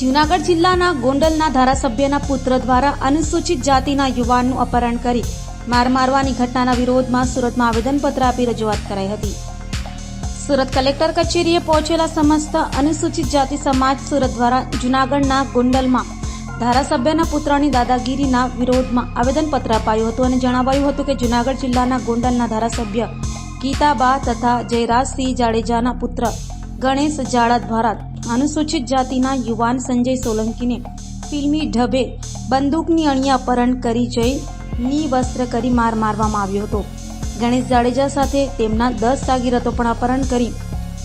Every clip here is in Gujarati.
જૂનાગઢ જિલ્લાના ગોંડલના ધારાસભ્યના પુત્ર દ્વારા અનુસૂચિત જાતિના યુવાનનું અપહરણ કરી માર મારવાની ઘટનાના વિરોધમાં સુરતમાં આવેદનપત્ર આપી રજૂઆત કરાઈ હતી. સુરત કલેક્ટર કચેરીએ પહોંચેલા સમસ્ત અનુસૂચિત જાતિ સમાજ સુરત દ્વારા જૂનાગઢના ગોંડલમાં ધારાસભ્યના પુત્રની દાદાગીરીના વિરોધમાં આવેદનપત્ર અપાયું હતું અને જણાવાયું હતું કે જૂનાગઢ જિલ્લાના ગોંડલના ધારાસભ્ય ગીતાબા તથા જયરાજસિંહ જાડેજાના પુત્ર ગણેશ જાડા દ્વારા અનુસૂચિત જાતિના યુવાન સંજય સોલંકીને ફિલ્મી ઢબે બંદૂકની અણીએ અપહરણ કરી જઈ નિવસ્ત્ર કરી માર મારવામાં આવ્યો હતો. ગણેશ જાડેજા સાથે તેમના 10 સાગીરતો પણ અપહરણ કરી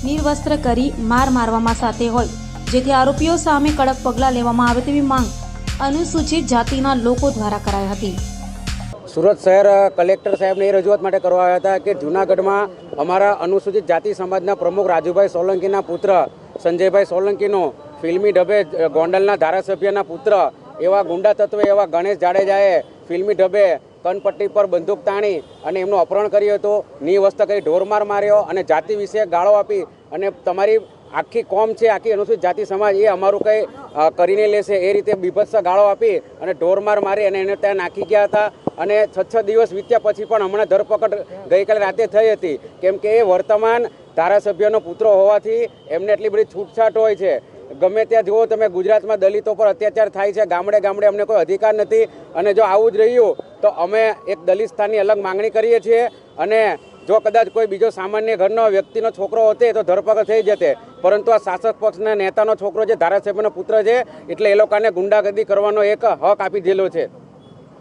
નિર્વસ્ત્ર કરી માર મારવામાં સાથે હોય, જેથી આરોપીઓ સામે કડક પગલાં લેવામાં આવે તેવી માંગ અનુસૂચિત જાતિના લોકો દ્વારા કરાઈ હતી. સુરત શહેર કલેક્ટર સાહેબને એ રજૂઆત માટે કરવા આવ્યા હતા કે જૂનાગઢમાં અમારા અનુસૂચિત જાતિ સમાજના પ્રમુખ રાજુભાઈ સોલંકીના પુત્ર સંજયભાઈ સોલંકીનો ફિલ્મી ઢબે ગોંડલના ધારાસભ્યના પુત્ર એવા ગુંડા તત્વે એવા ગણેશ જાડેજાએ ફિલ્મી ઢબે કનપટ્ટી પર બંદૂક તાણી અને એમનું અપહરણ કર્યું હતું, નિવસ્ત્ર કરી ઢોરમાર માર્યો અને જાતિ વિશે ગાળો આપી અને તમારી આખી કોમ છે, આખી અનુસૂચિત જાતિ સમાજ એ અમારું કંઈ કરીને લેશે એ રીતે બીભત્સ ગાળો આપી અને ઢોરમાર મારી અને એને ત્યાં નાખી ગયા હતા. અને 6 દિવસ વીત્યા પછી પણ હમણાં ધરપકડ ગઈકાલે રાતે થઈ હતી, કેમ કે એ વર્તમાન ધારાસભ્યનો પુત્ર હોવાથી એમને એટલી બધી છૂટછાટ હોય છે. ગમે ત્યાં જુઓ તમે, ગુજરાતમાં દલિતો પર અત્યાચાર થાય છે, ગામડે ગામડે અમને કોઈ અધિકાર નથી. અને જો આવું જ રહ્યું તો અમે એક દલિત સ્થાનની અલગ માંગણી કરીએ છીએ. અને જો કદાચ કોઈ બીજો સામાન્ય ઘરનો વ્યક્તિનો છોકરો હોતે તો ધરપકડ થઈ જતે, પરંતુ આ શાસક પક્ષના નેતાનો છોકરો જે ધારાસભ્યનો પુત્ર છે એટલે એ લોકોને ગુંડાગર્દી કરવાનો એક હક આપી દીધેલો છે.